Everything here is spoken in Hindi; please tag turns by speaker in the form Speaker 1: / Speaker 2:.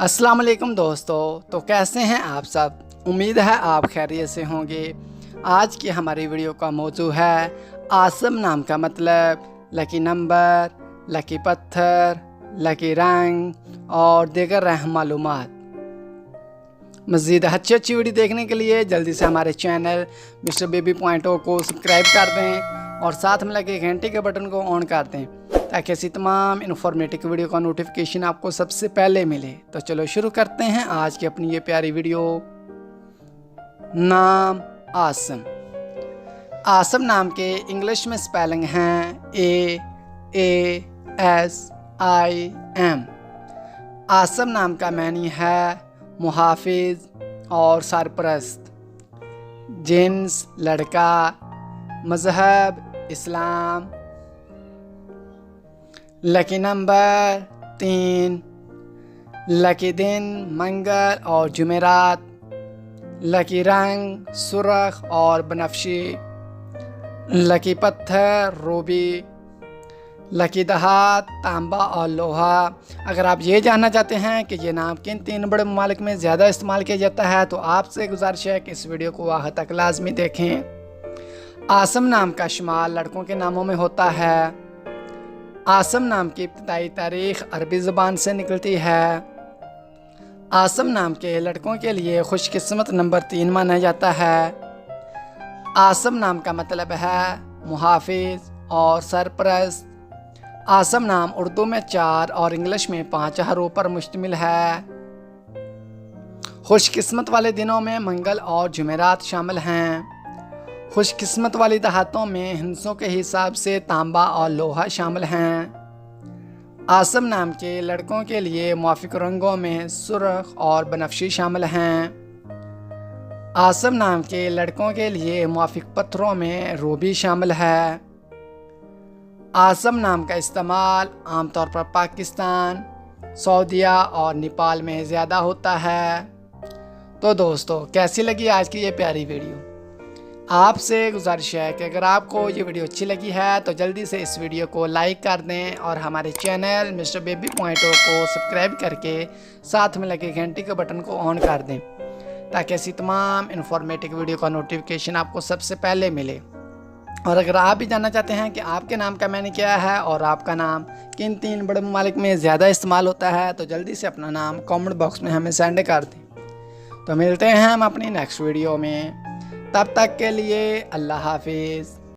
Speaker 1: अस्सलाम वालेकुम दोस्तों। तो कैसे हैं आप सब? उम्मीद है आप खैरियत से होंगे। आज की हमारी वीडियो का मौजू है आसम नाम का मतलब, लकी नंबर, लकी पत्थर, लकी रंग और दीगर अहम मालूमात। मज़ीद अच्छी वीडियो देखने के लिए जल्दी से हमारे चैनल मिस्टर बेबी पॉइंट को सब्सक्राइब कर दें और साथ में लगे घंटे के बटन को ऑन कर दें ताकि ऐसी तमाम इन्फॉर्मेटिव वीडियो का नोटिफिकेशन आपको सबसे पहले मिले। तो चलो शुरू करते हैं आज की अपनी ये प्यारी वीडियो। नाम आसम। आसम नाम के इंग्लिश में स्पेलिंग हैं AASIM। आसम नाम का मानी है मुहाफिज और सरपरस्त। जिन्स लड़का, मज़हब इस्लाम। लकी नंबर 3, लकी दिन मंगल और जुमेरात। लकी रंग सुर्ख और बनफशी। लकी पत्थर रूबी। लकी दहात तांबा और लोहा। अगर आप ये जानना चाहते हैं कि ये नाम किन 3 बड़े ममालिक में ज़्यादा इस्तेमाल किया जाता है तो आपसे गुजारिश है कि इस वीडियो को आखिर तक लाजमी देखें। आसम नाम का शुमार लड़कों के नामों में होता है। आसम नाम की इब्तिदाई तारीख अरबी ज़बान से निकलती है। आसम नाम के लड़कों के लिए खुशकिस्मत नंबर 3 माना जाता है। आसम नाम का मतलब है मुहाफिज और सरपरस्त। आसम नाम उर्दू में 4 और इंग्लिश में 5 हरूफ पर मुश्तमिल है। खुशकिस्मत वाले दिनों में मंगल और जुमेरात शामिल हैं। खुशकिस्मत वाली दहातों में हिंसों के हिसाब से तांबा और लोहा शामिल हैं। आसम नाम के लड़कों के लिए मुवाफिक रंगों में सुर्ख और बनफशी शामिल हैं। आसम नाम के लड़कों के लिए मुवाफिक पत्थरों में रूबी शामिल है। आसम नाम का इस्तेमाल आमतौर पर पाकिस्तान, सऊदीया और नेपाल में ज़्यादा होता है। तो दोस्तों, कैसी लगी आज की ये प्यारी वीडियो? आपसे गुजारिश है कि अगर आपको ये वीडियो अच्छी लगी है तो जल्दी से इस वीडियो को लाइक कर दें और हमारे चैनल मिस्टर बेबी पॉइंट को सब्सक्राइब करके साथ में लगे घंटी के बटन को ऑन कर दें ताकि ऐसी तमाम इन्फॉर्मेटिव वीडियो का नोटिफिकेशन आपको सबसे पहले मिले। और अगर आप भी जानना चाहते हैं कि आपके नाम का मैंने क्या है और आपका नाम किन 3 बड़े ममालिक में ज़्यादा इस्तेमाल होता है तो जल्दी से अपना नाम कमेंट बॉक्स में हमें सेंड कर दें। तो मिलते हैं हम अपनी नेक्स्ट वीडियो में, तब तक के लिए अल्लाह हाफिज़।